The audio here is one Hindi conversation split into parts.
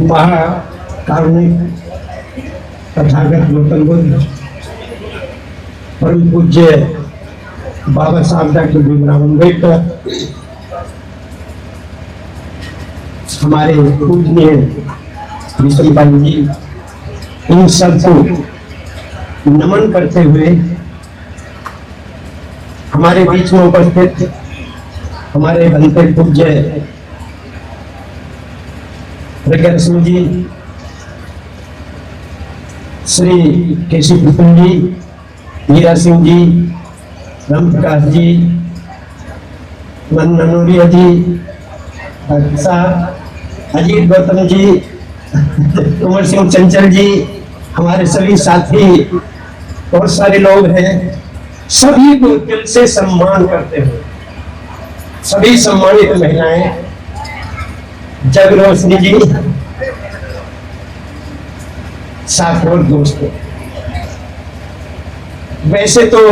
महाकारुणिक तथागत गौतम बुद्ध, परम पूज्य बाबा साहब डॉक्टर भीमराव अम्बेडकर, हमारे पूजनीय विष्णु भाई जी, इन सबको नमन करते हुए हमारे बीच में उपस्थित हमारे बनते पूज्य प्रज्ञा सिंह जी, श्री केसी पुतुल जी, मीरा सिंह जी, राम प्रकाश जी, मन ननोरिया जी, अजीत गौतम जी, कुंवर सिंह चंचल जी, हमारे सभी साथी, बहुत सारे लोग हैं, सभी को दिल से सम्मान करते हुए सभी सम्मानित महिलाएं, जग रोशनी जी, साथ और दोस्तों, वैसे तो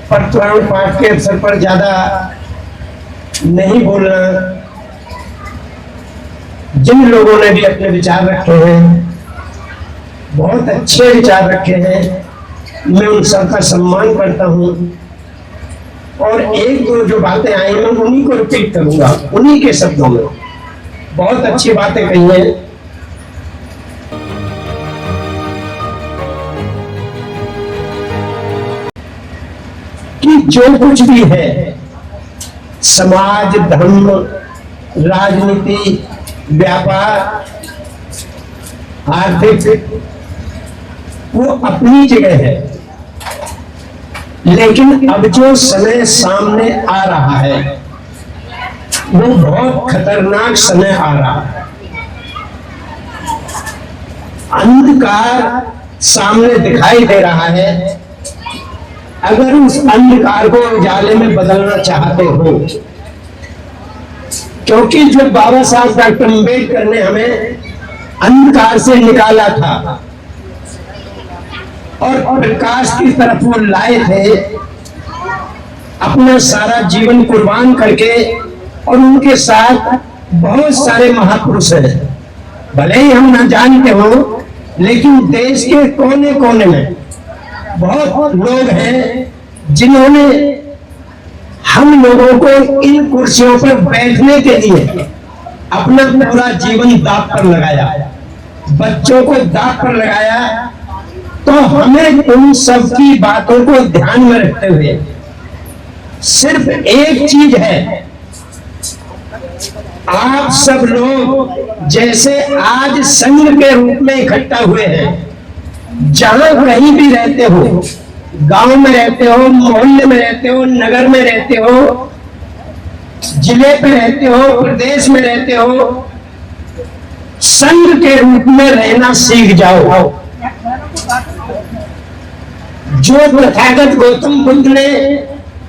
परपुराण पाठ के अवसर पर ज्यादा नहीं बोलना, जिन लोगों ने भी अपने विचार रखे हैं, बहुत अच्छे विचार रखे हैं, मैं उन सबका सम्मान करता हूं। और एक दो जो बातें आई मैं उन्हीं को रिपीट करूंगा, उन्हीं के शब्दों में। बहुत अच्छी बातें कही हैं। कि जो कुछ भी है, समाज, धर्म, राजनीति, व्यापार, आर्थिक, वो अपनी जगह है, लेकिन अब जो समय सामने आ रहा है वो बहुत खतरनाक समय आ रहा है। अंधकार सामने दिखाई दे रहा है। अगर उस अंधकार को उजाले में बदलना चाहते हो, क्योंकि जो बाबा साहब डॉक्टर अम्बेडकर ने हमें अंधकार से निकाला था और प्रकाश की तरफ वो लाए थे, अपना सारा जीवन कुर्बान करके, और उनके साथ बहुत सारे महापुरुष हैं। भले ही हम ना जानते हो, लेकिन देश के कोने कोने में बहुत लोग हैं जिन्होंने हम लोगों को इन कुर्सियों पर बैठने के लिए अपना पूरा जीवन दांव पर लगाया, बच्चों को दांव पर लगाया। तो हमें उन सब की बातों को ध्यान में रखते हुए सिर्फ एक चीज है, आप सब लोग जैसे आज संघ के रूप में इकट्ठा हुए हैं, जहां कहीं भी रहते हो, गांव में रहते हो, मोहल्ले में रहते हो, नगर में रहते हो, जिले पे रहते हो, प्रदेश में रहते हो, संघ के रूप में रहना सीख जाओ। जो तथागत गौतम बुद्ध ने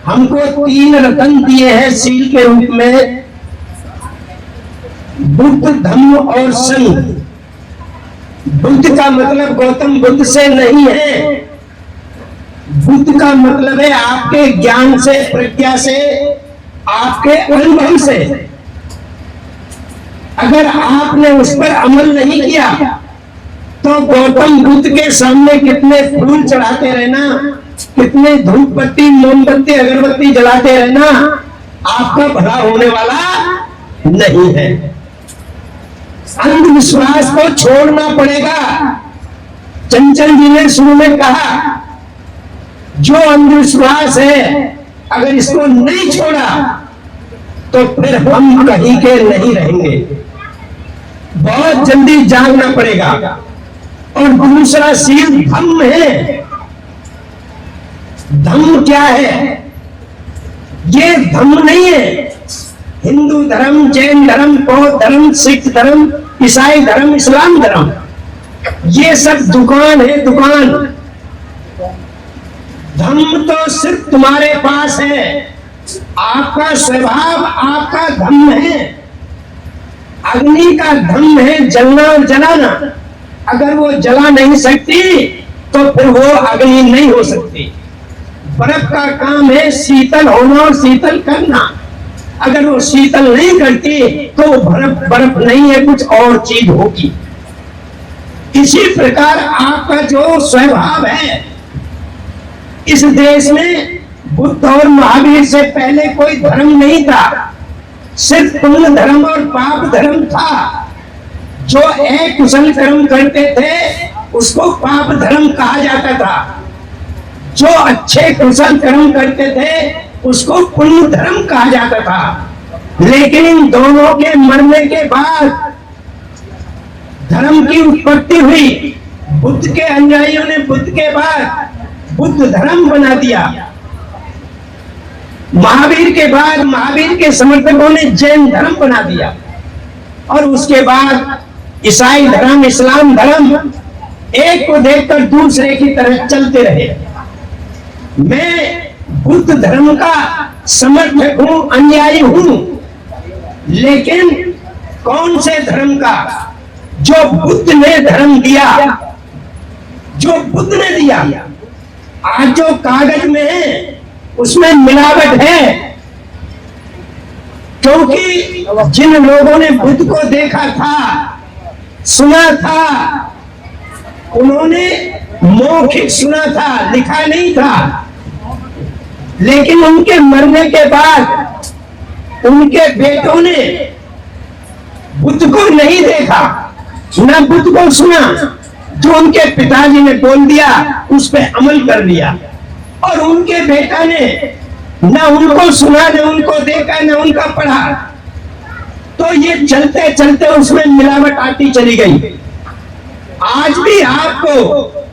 हमको 3 रत्न दिए हैं सील के रूप में, बुद्ध, धम्म और संघ। बुद्ध का मतलब गौतम बुद्ध से नहीं है, बुद्ध का मतलब है आपके ज्ञान से, प्रज्ञा से, आपके अनुभव से। अगर आपने उस पर अमल नहीं किया तो गौतम बुद्ध के सामने कितने फूल चढ़ाते रहना, कितने धूप बत्ती, मोमबत्ती, अगरबत्ती जलाते रहना, आपका भला होने वाला नहीं है। अंधविश्वास को छोड़ना पड़ेगा। चंचल जी ने शुरू में कहा, जो अंधविश्वास है अगर इसको नहीं छोड़ा तो फिर हम कहीं के नहीं रहेंगे। बहुत जल्दी जागना पड़ेगा। और दूसरा सील धम्म है। धम्म क्या है? ये धम्म नहीं है। हिंदू धर्म, जैन धर्म, बौद्ध धर्म, सिख धर्म, ईसाई धर्म, इस्लाम धर्म, ये सब दुकान है, दुकान। धम्म तो सिर्फ तुम्हारे पास है, आपका स्वभाव, आपका धम्म है। अग्नि का धम्म है जलना और जलाना। अगर वो जला नहीं सकती तो फिर वो अग्नि नहीं हो सकती। बर्फ का काम है शीतल होना और शीतल करना। अगर वो शीतल नहीं करती तो बर्फ बर्फ नहीं है, कुछ और चीज होगी। इसी प्रकार आपका जो स्वभाव है, इस देश में बुद्ध और महावीर से पहले कोई धर्म नहीं था, सिर्फ पुण्य धर्म और पाप धर्म था। जो अकुशल कर्म करते थे उसको पाप धर्म कहा जाता था, जो अच्छे कुशल कर्म करते थे उसको पुण्य धर्म कहा जाता था। लेकिन इन दोनों के मरने के बाद धर्म की उत्पत्ति हुई। बुद्ध के अनुयायियों ने बुद्ध के बाद बुद्ध धर्म बना दिया। महावीर के बाद महावीर के समर्थकों ने जैन धर्म बना दिया, और उसके बाद ईसाई धर्म, इस्लाम धर्म, एक को देखकर दूसरे की तरह चलते रहे। मैं बुद्ध धर्म का समर्थक हूं, अनुयायी हूं, लेकिन कौन से धर्म का? जो बुद्ध ने धर्म दिया, जो बुद्ध ने दिया। आज जो कागज में है उसमें मिलावट है, क्योंकि जिन लोगों ने बुद्ध को देखा था, सुना था, उन्होंने मौखिक सुना था, लिखा नहीं था। लेकिन उनके मरने के बाद उनके बेटों ने बुद्ध को नहीं देखा, ना बुद्ध को सुना। जो उनके पिताजी ने बोल दिया उस पर अमल कर लिया, और उनके बेटा ने ना उनको सुना, ना उनको देखा, ना उनका पढ़ा। तो ये चलते चलते उसमें मिलावट आती चली गई। आज भी आपको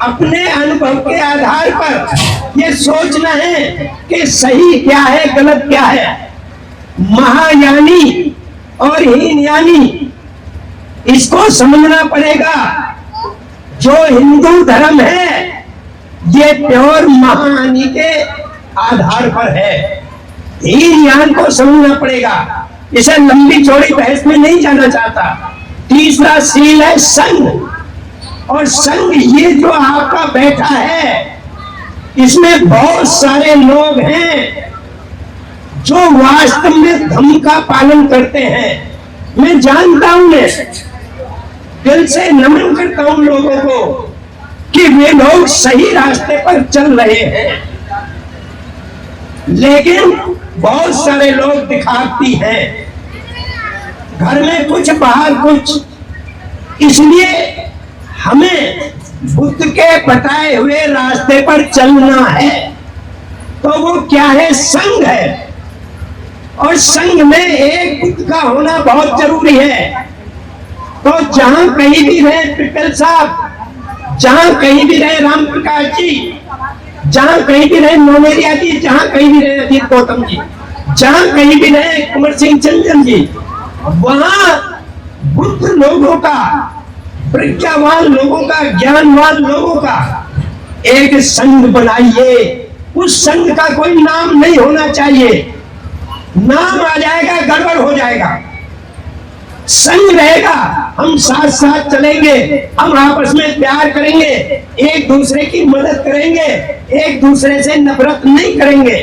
अपने अनुभव के आधार पर ये सोचना है कि सही क्या है, गलत क्या है। महायानी और हीनयानी, इसको समझना पड़ेगा। जो हिंदू धर्म है ये प्योर महायानी के आधार पर है। हीनयान को समझना पड़ेगा। इसे लंबी चौड़ी बहस में नहीं जाना चाहता। तीसरा सील है संघ, और संघ ये जो आपका बैठा है, इसमें बहुत सारे लोग हैं जो वास्तव में धर्म का पालन करते हैं। मैं जानता हूं, मैं दिल से नमन करता हूं लोगों को कि वे लोग सही रास्ते पर चल रहे हैं। लेकिन बहुत सारे लोग दिखाती हैं, घर में कुछ बाहर कुछ। इसलिए हमें बुद्ध के बताए हुए रास्ते पर चलना है। तो वो क्या है? संघ है, और संघ में एक बुद्ध का होना बहुत जरूरी है। तो जहां कहीं भी रहे पिपल साहब, जहां कहीं भी रहे राम प्रकाश जी, जहां कहीं भी रहे नोमेरिया जी, जहां कहीं भी रहे अजीत गौतम जी, जहां कहीं भी रहे कुंवर सिंह चंदन जी, वहां बुद्ध लोगों का, प्रज्ञावान लोगों का, ज्ञानवान लोगों का एक संघ बनाइए। उस संघ का कोई नाम नहीं होना चाहिए। नाम आ जाएगा गड़बड़ हो जाएगा। संग रहेगा, हम साथ साथ चलेंगे, हम आपस में प्यार करेंगे, एक दूसरे की मदद करेंगे, एक दूसरे से नफरत नहीं करेंगे,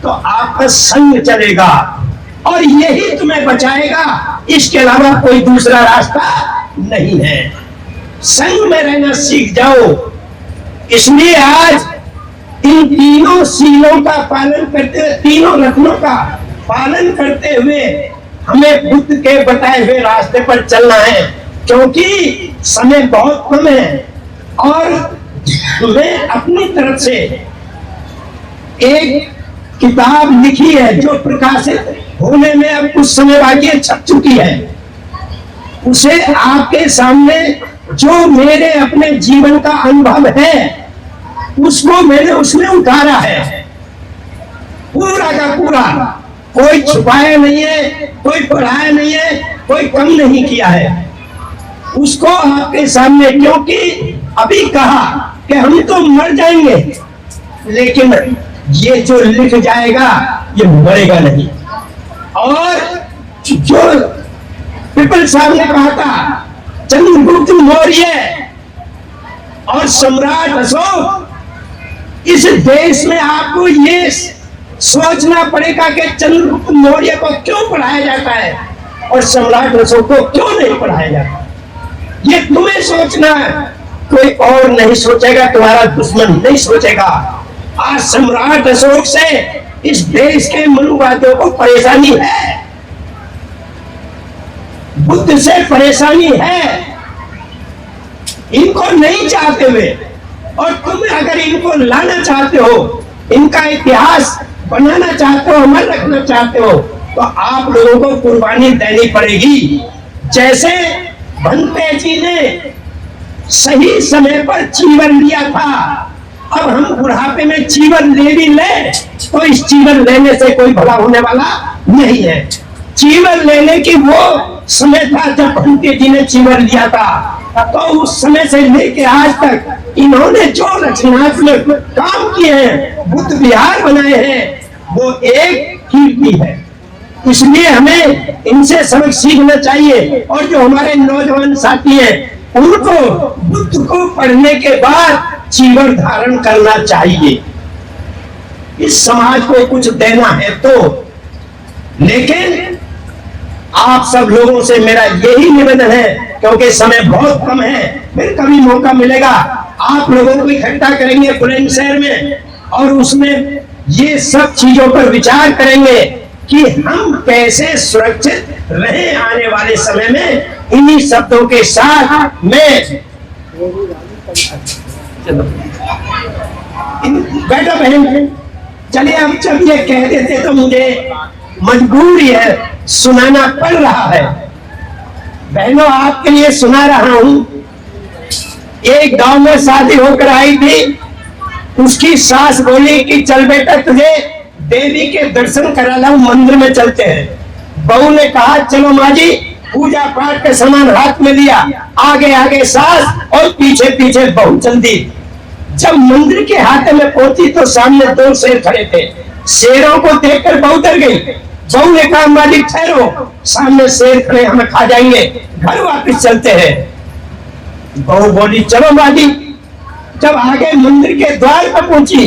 तो आपका संग चलेगा और यही तुम्हें बचाएगा। इसके अलावा कोई दूसरा रास्ता नहीं है। संग में रहना सीख जाओ। इसलिए आज इन तीनों सीलों का पालन करते हुए, तीनों रत्नों का पालन करते हुए हमें बुद्ध के बताए हुए रास्ते पर चलना है, क्योंकि समय बहुत कम है। और मैं अपनी तरफ से एक किताब लिखी है जो प्रकाशित होने में अब कुछ समय बाकी है, छप चुकी है। उसे आपके सामने जो मेरे अपने जीवन का अनुभव है उसको मैंने उसमें उतारा है, पूरा का पूरा। कोई छुपाया नहीं है, कोई बढ़ाया नहीं है, कोई कम नहीं किया है उसको आपके सामने। क्योंकि अभी कहा कि हम तो मर जाएंगे, लेकिन ये जो लिख जाएगा ये मरेगा नहीं। और जो पिपल साहब ने कहा था, चंद्रगुप्त मौर्य और सम्राट अशोक, इस देश में आपको ये सोचना पड़ेगा कि चंद्रगुप्त मौर्य को क्यों पढ़ाया जाता है और सम्राट अशोक को क्यों नहीं पढ़ाया जाता। ये तुम्हें सोचना है, कोई और नहीं सोचेगा, तुम्हारा दुश्मन नहीं सोचेगा। आज सम्राट अशोक से इस देश के मनुवादियों को परेशानी है, बुद्ध से परेशानी है, इनको नहीं चाहते हुए, और तुम अगर इनको लाना चाहते हो, इनका इतिहास बनाना चाहते हो, अमर रखना चाहते हो, तो आप लोगों को कुर्बानी देनी पड़ेगी। जैसे भंते जी ने सही समय पर चीवन लिया था, अब हम बुढ़ापे में चीवन ले भी ले तो इस चीवन लेने से कोई भला होने वाला नहीं है। चीवन लेने की वो समय था जब भंते जी ने चीवन लिया था, तो उस समय से लेके आज तक इन्होंने जो रचनात्मक काम किए हैं, बुद्ध विहार बनाए हैं, वो एक कीर्ति है। इसलिए हमें इनसे सबक सीखना चाहिए। और जो हमारे नौजवान साथी हैं, उनको बुद्ध को पढ़ने के बाद जीवन धारण करना चाहिए, इस समाज को कुछ देना है तो। लेकिन आप सब लोगों से मेरा यही निवेदन है, क्योंकि समय बहुत कम है, फिर कभी मौका मिलेगा आप लोगों को इकट्ठा करेंगे बुलंदशहर में, और उसमें ये सब चीजों पर विचार करेंगे कि हम कैसे सुरक्षित रहे आने वाले समय में। इन्हीं शब्दों के साथ मैं बेटा बहन, चलिए अब जब ये कह देते तो मुझे मजबूरी है, सुनाना पड़ रहा है। बहनों, आपके लिए सुना रहा हूं। एक गांव में शादी होकर आई थी, उसकी सास बोली कि चल बेटा तुझे देवी के दर्शन करा लाऊं, मंदिर में चलते हैं। बहू ने कहा चलो माँ जी। पूजा पाठ का सामान हाथ में लिया, आगे आगे सास और पीछे पीछे बहू चल दी। जब मंदिर के हाथे में पहुंची तो सामने 2 शेर खड़े थे। शेरों को देखकर बहू डर गई। बहू ने कहा माँ जी ठहरो, सामने शेर खड़े, हमें खा जाएंगे, घर वापस चलते हैं। बहू बोली चलो माँ जी। जब आगे मंदिर के द्वार पर पहुंची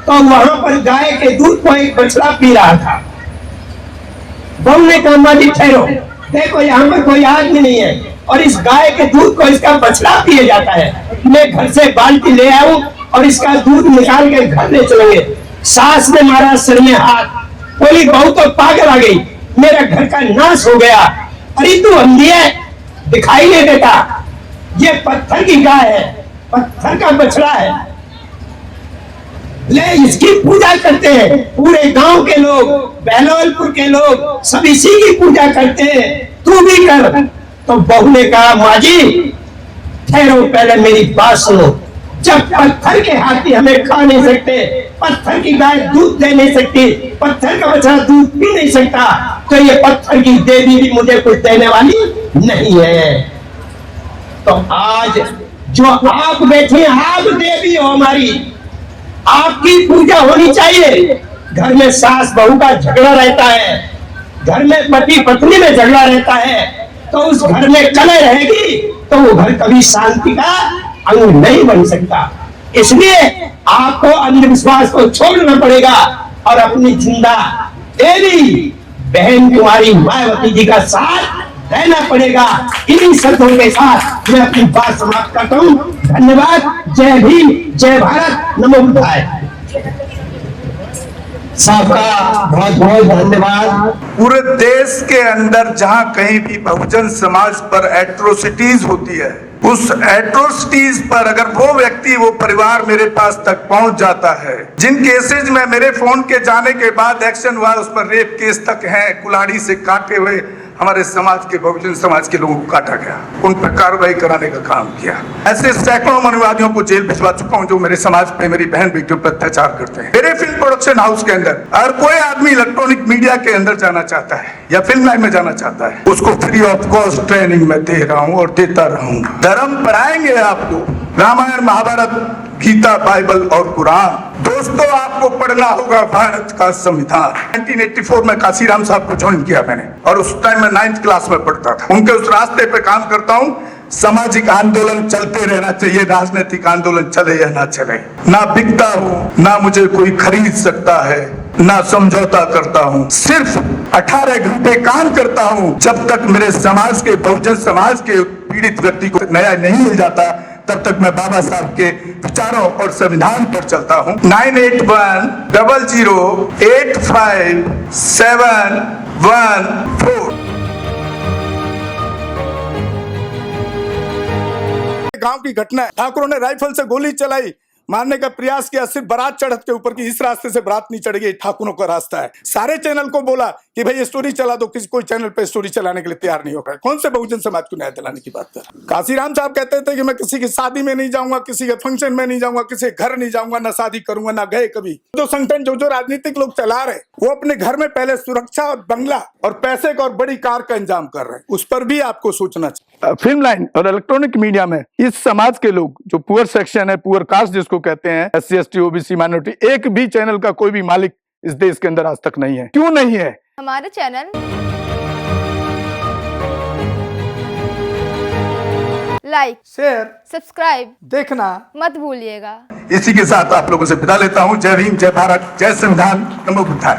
तो वहां पर गाय के दूध को एक बछड़ा पी रहा था। बहू ने कहा माँ जी ठहरो, देखो यहाँ पर कोई आदमी नहीं है और इस गाय के दूध को इसका बछड़ा पिए जाता है। मैं घर से बाल्टी ले आऊं और इसका दूध निकाल के घर ले चलेंगे। सास ने मारा सिर में हाथ, बोली बहू तो पागल आ गई, मेरा घर का नाश हो गया। अरे तू अंधी है, दिखाई नहीं देता, ये पत्थर की गाय है, पत्थर का बछड़ा है, ले इसकी पूजा करते हैं। पूरे गांव के लोग, बहलोलपुर के लोग सब इसी की पूजा करते हैं, तू भी कर। तो बहू ने कहा माँ जी ठहरो, पहले मेरी बात सुनो। जब पत्थर के हाथी हमें खा नहीं सकते, पत्थर की गाय दूध दे नहीं सकती, पत्थर का बछड़ा दूध पी नहीं सकता, तो ये पत्थर की देवी भी मुझे कुछ देने वाली नहीं है। तो आज जो आप बैठे, आप देवी हो हमारी, आपकी पूजा होनी चाहिए। घर में सास बहू का झगड़ा रहता है, घर में पति पत्नी में झगड़ा रहता है, तो उस घर में कलह रहेगी तो वो घर कभी शांति का अंग नहीं बन सकता। इसलिए आपको अंधविश्वास को छोड़ना पड़ेगा और अपनी जिंदा देवी बहन कुमारी मायावती जी का साथ रहना पड़ेगा। इन्हीं शब्दों के साथ मैं अपनी बात समाप्त करता हूँ। धन्यवाद। जय भीम, जय भारत, नमो बुद्धाय। सबका बहुत बहुत धन्यवाद। पूरे देश के अंदर जहां कहीं भी बहुजन समाज पर एट्रोसिटीज होती है, उस एट्रोसिटीज पर अगर वो व्यक्ति, वो परिवार मेरे पास तक पहुंच जाता है, जिन केसेज में मेरे फोन के जाने के बाद एक्शन हुआ, उस पर रेप केस तक है, कुल्हाड़ी से काटे हुए हमारे समाज के, बहुजन समाज के लोगों को काटा गया, उन पर कार्रवाई कराने का काम किया। ऐसे सैकड़ों मनुवादियों को जेल भिजवा चुका हूं जो मेरे समाज पे, मेरी बहन बेटियों पर अत्याचार करते हैं। मेरे फिल्म प्रोडक्शन हाउस के अंदर अगर कोई आदमी इलेक्ट्रॉनिक मीडिया के अंदर जाना चाहता है या फिल्म लाइन में जाना चाहता है, उसको फ्री ऑफ कॉस्ट ट्रेनिंग में दे रहा हूं और देता रहूंगा। धर्म पढ़ाएंगे आपको, रामायण, महाभारत, गीता, बाइबल और कुरान। दोस्तों, आपको पढ़ना होगा भारत का संविधान। 1984 में काशीराम साहब को ज्वाइन किया मैंने, और उस टाइम में 9th क्लास में पढ़ता था। उनके उस रास्ते पे काम करता हूँ। सामाजिक आंदोलन चलते रहना चाहिए, राजनीतिक आंदोलन चले या ना चले। ना बिकता हूँ, ना मुझे कोई खरीद सकता है, ना समझौता करता हूँ। सिर्फ 18 घंटे काम करता हूँ। जब तक मेरे समाज के, बहुजन समाज के पीड़ित व्यक्ति को न्याय नहीं मिल जाता, तब तक मैं बाबा साहब के विचारों और संविधान पर चलता हूँ। 9810085714। गांव की घटना है, ठाकुरों ने राइफल से गोली चलाई, मारने का प्रयास किया, सिर्फ बारात चढ़त के ऊपर की, इस रास्ते से बारात नहीं चढ़ेगी, ठाकुरों का रास्ता है। सारे चैनल को बोला कि भाई स्टोरी चला दो, किसी कोई चैनल पे स्टोरी चलाने के लिए तैयार नहीं होगा। कौन से बहुजन समाज को न्याय दिलाने की बात कर? काशीराम साहब कहते थे कि मैं किसी की शादी में नहीं जाऊंगा, किसी के फंक्शन में नहीं जाऊंगा, किसी के घर नहीं जाऊंगा, ना शादी करूंगा, ना गए कभी। जो संगठन जो राजनीतिक लोग चला रहे, वो अपने घर में पहले सुरक्षा और बंगला और पैसे का और बड़ी कार का इंतजाम कर रहे हैं। उस पर भी आपको सोचना चाहिए। फिल्म लाइन और इलेक्ट्रॉनिक मीडिया में इस समाज के लोग, जो पुअर सेक्शन है, पुअर कास्ट जिसको कहते हैं, SC ST OBC माइनॉरिटी, एक भी चैनल का कोई भी मालिक इस देश के अंदर आज तक नहीं है। क्यों नहीं है? हमारा चैनल लाइक, शेयर, सब्सक्राइब देखना मत भूलिएगा। इसी के साथ आप लोगों से विदा लेता हूँ। जय भीम, जय भारत, जय संविधान, नमो बुद्धाय।